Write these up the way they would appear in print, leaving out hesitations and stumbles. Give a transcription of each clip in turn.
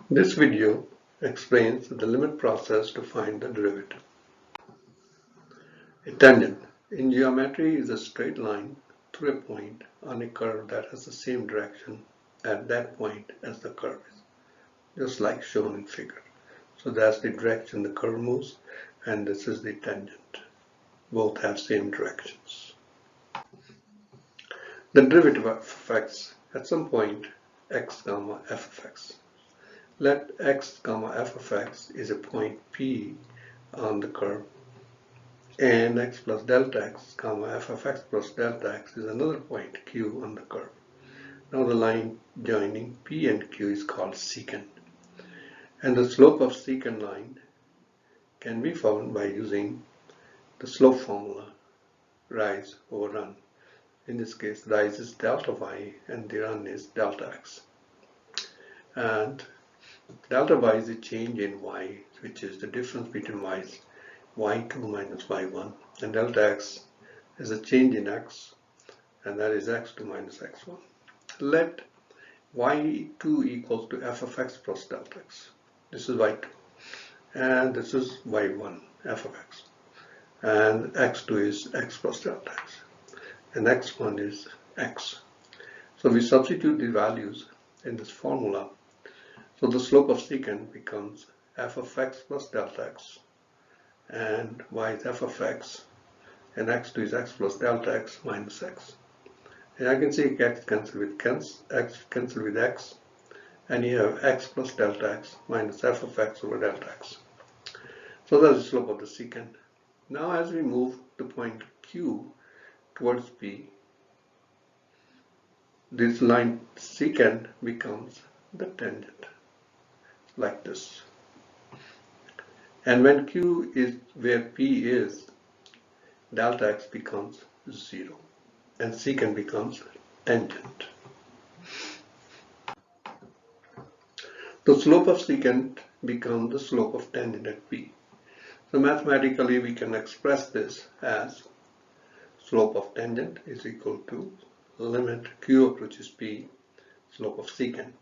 This video explains the limit process to find the derivative. A tangent in geometry is a straight line through a point on a curve that has the same direction at that point as the curve is, just like shown in figure. So that's the direction the curve moves, and this is the tangent. Both have same directions. The derivative of f(x) at some point x comma f of x. Let x comma f of x is a point P on the curve, and x plus delta x comma f of x plus delta x is another point Q on the curve. Now the line joining P and Q is called secant, and the slope of secant line can be found by using the slope formula, rise over run. In this case, rise is delta y and the run is delta x. And delta y is a change in y, which is the difference between y2 minus y1, and delta x is a change in x, and that is x2 minus x1. Let y2 equals to f of x plus delta x. This is y2, and this is y1, f of x, and x2 is x plus delta x, and x1 is x. So we substitute the values in this formula. So the slope of secant becomes f of x plus delta x, and y is f of x, and x2 is x plus delta x minus x. And I can see x cancel with x cancel with x, and you have x plus delta x minus f of x over delta x. So that's the slope of the secant. Now as we move the point Q towards P, this line secant becomes the tangent, like this. And when Q is where P is, delta x becomes 0, and secant becomes tangent. The slope of secant becomes the slope of tangent at P. So mathematically we can express this as slope of tangent is equal to limit Q approaches P, slope of secant,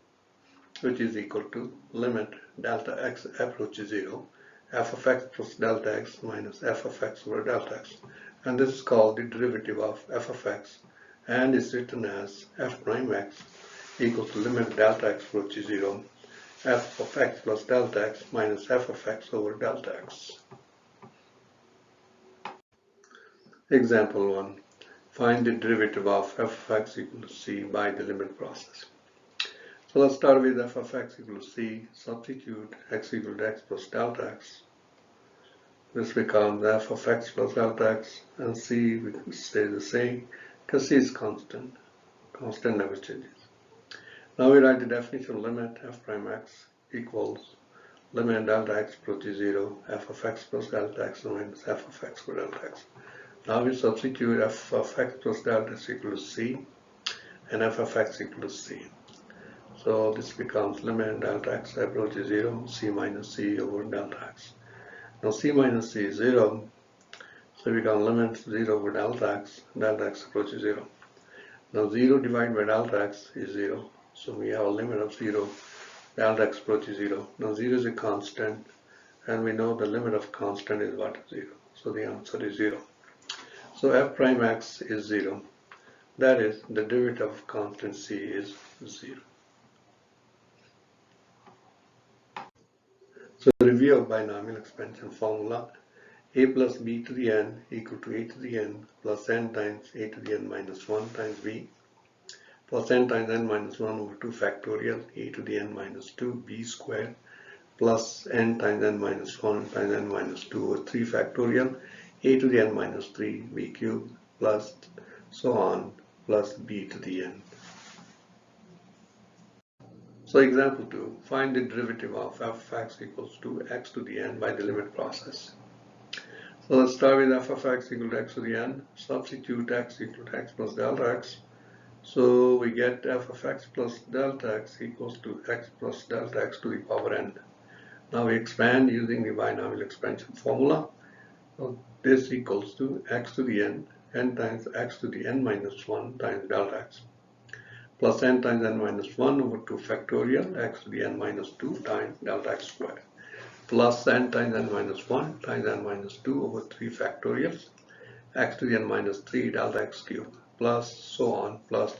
which is equal to limit delta x approaches 0, f of x plus delta x minus f of x over delta x. And this is called the derivative of f of x, and is written as f prime x equal to limit delta x approaches 0, f of x plus delta x minus f of x over delta x. Example 1. Find the derivative of f of x equal to c by the limit process. So let's start with f of x equal to c. Substitute x equal to x plus delta x. This becomes f of x plus delta x, and c stays the same because c is constant. Constant never changes. Now we write the definition of limit f prime x equals limit delta x approaches 0, f of x plus delta x minus f of x over delta x. Now we substitute f of x plus delta x equal to c, and f of x equal to c. So this becomes limit delta x approaches 0, c minus c over delta x. Now c minus c is 0, so we can limit 0 over delta x approaches 0. Now 0 divided by delta x is 0, so we have a limit of 0, delta x approaches 0. Now 0 is a constant, and we know the limit of constant is what? 0. So the answer is 0. So f prime x is 0. That is, the derivative of constant c is 0. So review of binomial expansion formula: a plus b to the n equal to a to the n plus n times a to the n minus 1 times b plus n times n minus 1 over 2 factorial a to the n minus 2 b squared plus n times n minus 1 times n minus 2 over 3 factorial a to the n minus 3 b cubed plus so on plus b to the n. So example 2, find the derivative of f of x equals to x to the n by the limit process. So let's start with f of x equal to x to the n, substitute x equal to x plus delta x. So we get f of x plus delta x equals to x plus delta x to the power n. Now we expand using the binomial expansion formula. So this equals to x to the n times x to the n minus 1 times delta x plus n times n minus 1 over 2 factorial x to the n minus 2 times delta x squared plus n times n minus 1 times n minus 2 over 3 factorial x to the n minus 3 delta x cubed plus so on plus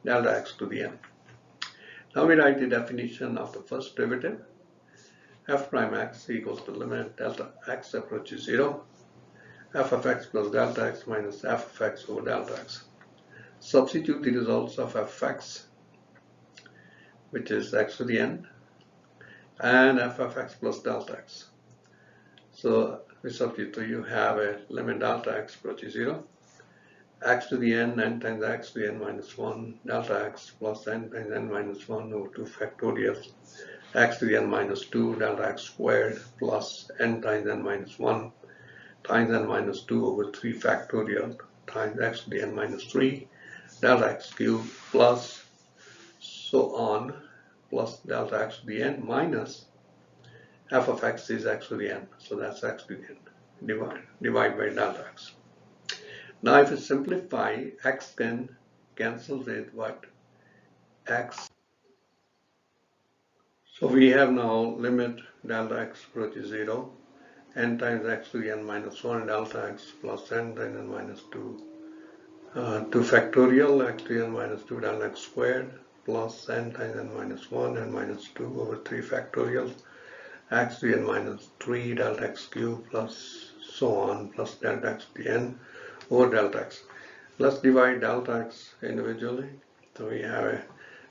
delta x to the n. Now we write the definition of the first derivative. F prime x equals the limit delta x approaches 0, f of x plus delta x minus f of x over delta x. Substitute the results of f of x, which is x to the n, and f of x plus delta x. So we substitute, so you have a limit delta x approaches 0, x to the n times x to the n minus 1 delta x plus n times n minus 1 over 2 factorial x to the n minus 2 delta x squared plus n times n minus 1 times n minus 2 over 3 factorial times x to the n minus 3 delta x cubed plus so on plus delta x to the n minus f of x is x to the n, so that's x to the n divide by delta x. Now if you simplify, x can cancel with what? X. So we have now limit delta x approaches 0, n times x to the n minus 1 delta x plus n times n minus 2 2 factorial x to the n minus 2 delta x squared plus n times n minus 1 n minus 2 over 3 factorial x to the n minus 3 delta x cubed plus so on plus delta x to the n over delta x. Let's divide delta x individually. So we have a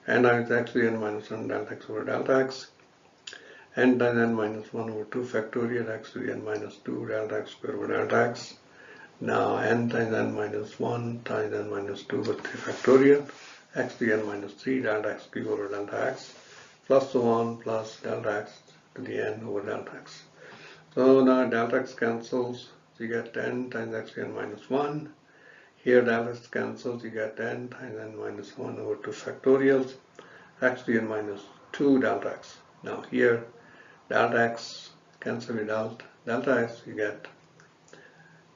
n times x to the n minus 1 delta x over delta x, n times n minus 1 over 2 factorial x to the n minus 2 delta x squared over delta x. Now n times n minus 1 times n minus 2 over 3 factorial x to the n minus 3 delta x cubed over delta x plus so on plus delta x to the n over delta x. So now delta x cancels, so you get n times x to the n minus 1. Here delta x cancels, you get n times n minus 1 over 2 factorials x to the n minus 2 delta x. Now here delta x cancel with delta x, you get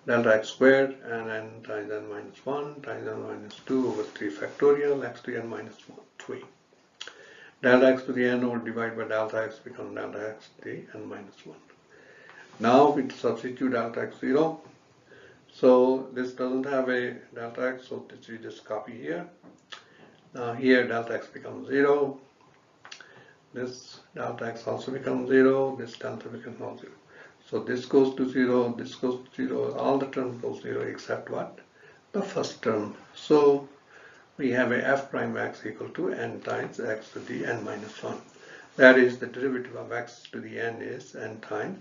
delta x squared and n times n minus 1 times n minus 2 over 3 factorial x to the n minus 3. Delta x to the n over divided by delta x becomes delta x to the n minus 1. Now we substitute delta x 0. So this doesn't have a delta x, so this we just copy here. Now here delta x becomes 0. This delta x also becomes 0. This delta becomes also 0. So this goes to 0, this goes to 0, all the terms go 0 except what? The first term. So we have a f prime x equal to n times x to the n minus 1. That is, the derivative of x to the n is n times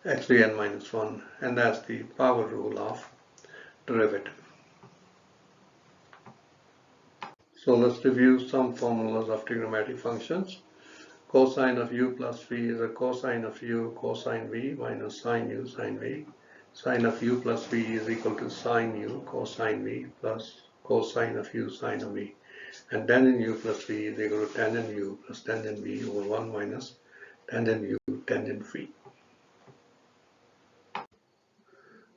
x to the n minus 1, and that's the power rule of derivative. So let's review some formulas of trigonometric functions. Cosine of u plus v is a cosine of u cosine v minus sine u sine v. Sine of u plus v is equal to sine u cosine v plus cosine of u sine of v. And tangent u plus v is equal to tangent u plus tangent v over 1 minus tangent u tangent v.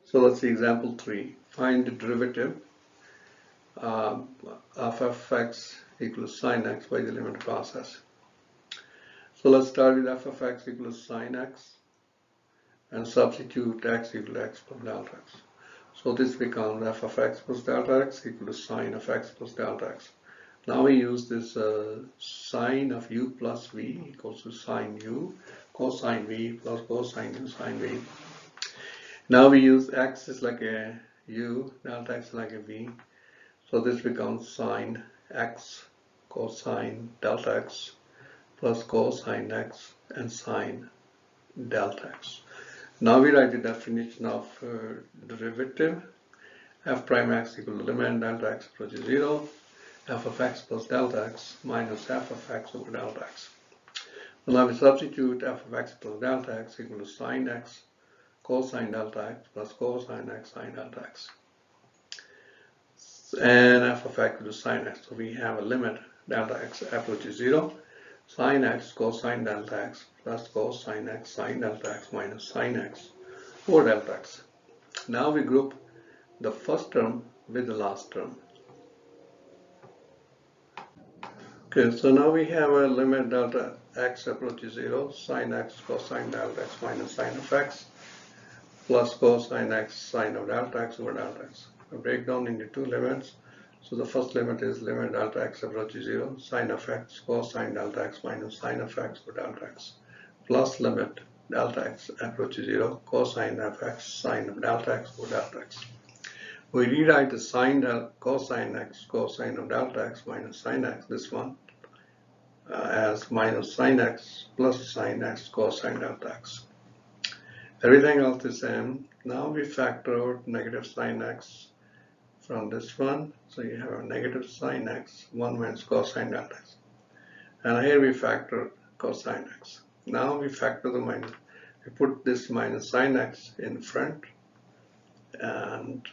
So let's see example 3. Find the derivative of f of x equals sine x by the limit process. So let's start with f of x equals sine x and substitute x equal to x plus delta x. So this becomes f of x plus delta x equal to sine of x plus delta x. Now we use this sine of u plus v equals to sine u cosine v plus cosine u sine v. Now we use x is like a u, delta x is like a v. So this becomes sine x cosine delta x plus cosine x and sine delta x. Now we write the definition of derivative. F prime x equal to limit delta x approaches 0, f of x plus delta x minus f of x over delta x. So now we substitute f of x plus delta x equal to sine x cosine delta x plus cosine x sine delta x. And f of x equal to sine x. So we have a limit delta x approaches 0. Sine x cosine delta x plus cosine x sine delta x minus sine x over delta x. Now we group the first term with the last term. Okay, so now we have a limit delta x approaches 0, sine x cosine delta x minus sine of x plus cosine x sine of delta x over delta x. I break down into two limits. So the first limit is limit delta x approaches 0, sine of x cosine delta x minus sine of x over delta x plus limit delta x approaches 0, cosine of x sine of delta x over delta x. We rewrite the sine cosine x cosine of delta x minus sine x, this one, as minus sine x plus sine x cosine delta x. Everything else is same. Now we factor out negative sine x from this one. So you have a negative sine x, 1 minus cosine delta x. And here we factor cosine x. Now we factor the minus. We put this minus sine x in front. And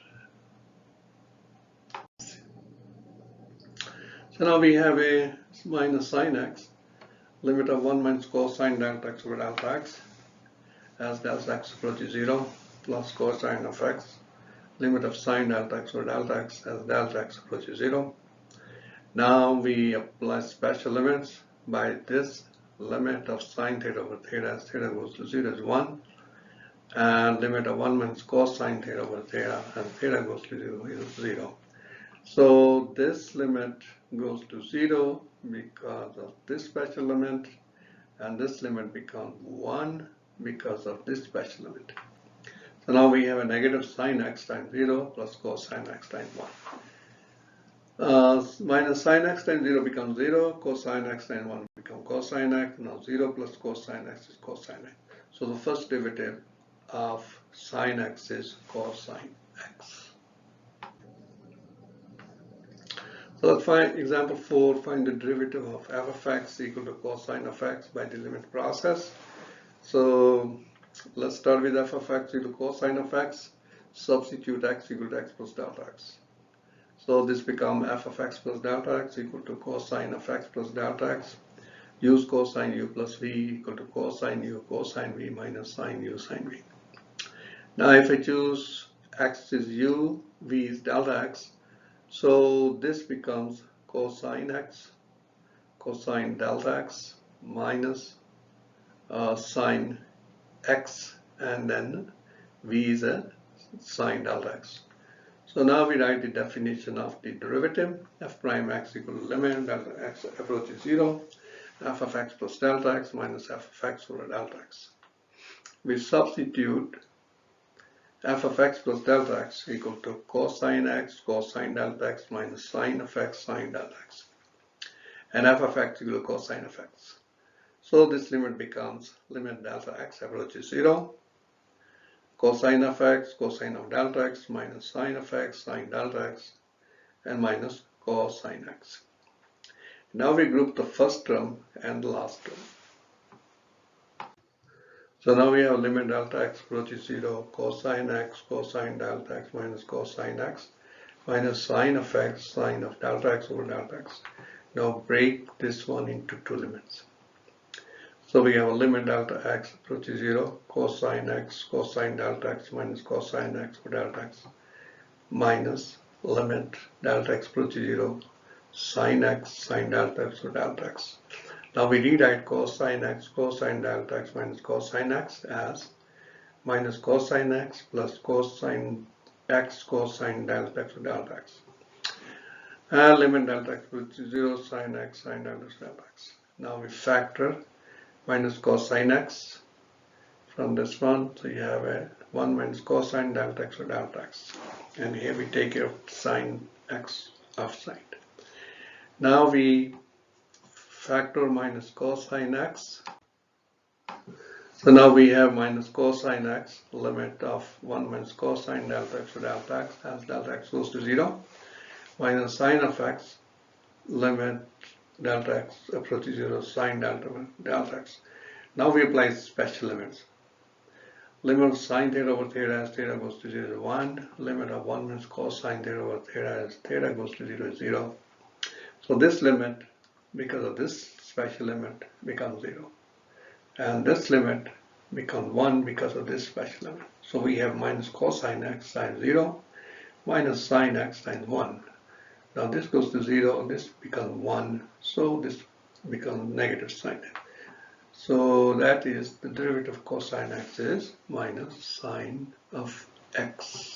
so now we have a minus sine x, limit of 1 minus cosine delta x over delta x, as delta x approaches 0, plus cosine of x, limit of sine delta x over delta x, as delta x approaches 0. Now we apply special limits. By this, limit of sine theta over theta as theta goes to 0 is 1, and limit of 1 minus cosine theta over theta as theta goes to 0 is 0. So this limit goes to 0 because of this special limit, and this limit becomes 1 because of this special limit. So now we have a negative sine x times 0 plus cosine x times 1. Minus sine x times 0 becomes 0, cosine x times 1 becomes cosine x. Now 0 plus cosine x is cosine x. So the first derivative of sine x is cosine x. So let's find example 4, find the derivative of f of x equal to cosine of x by the limit process. So let's start with f of x equal to cosine of x, substitute x equal to x plus delta x. So this becomes f of x plus delta x equal to cosine of x plus delta x. Use cosine u plus v equal to cosine u cosine v minus sine u sine v. Now if I choose x is u, v is delta x, so this becomes cosine x, cosine delta x minus sine x, and then v is a sine delta x. So now we write the definition of the derivative, f prime x equal to limit delta x approaches 0, f of x plus delta x minus f of x over delta x. We substitute f of x plus delta x equal to cosine x cosine delta x minus sine of x sine delta x, and f of x equal to cosine of x. So this limit becomes limit delta x approaches 0, cosine of x cosine of delta x minus sine of x sine delta x, and minus cosine x. Now we group the first term and the last term. So now we have limit delta x approaches 0, cosine x cosine delta x minus cosine x minus sine of x sine of delta x over delta x. Now break this one into two limits. So we have a limit delta x approaches 0, cosine x cosine delta x minus cosine x over delta x minus limit delta x approaches 0, sine x sine delta x over delta x. Now we rewrite cosine x cosine delta x minus cosine x as minus cosine x plus cosine x cosine delta x over delta x. And limit delta x approaches 0, sine x sine delta x delta x. Now we factor minus cosine x from this one, so you have a 1 minus cosine delta x or delta x, and here we take care of sine x offside. Now we factor minus cosine x, so now we have minus cosine x, limit of 1 minus cosine delta x or delta x as delta x goes to 0, minus sine of x, limit delta x approaches 0, sine delta x. Now we apply special limits. Limit of sine theta over theta as theta goes to 0 is 1. Limit of 1 minus cosine theta over theta as theta goes to 0 is 0. So this limit, because of this special limit, becomes 0. And this limit becomes 1 because of this special limit. So we have minus cosine x times 0 minus sine x times 1. Now this goes to 0, this becomes 1, so this becomes negative sine x. So that is the derivative of cosine x is minus sine of x.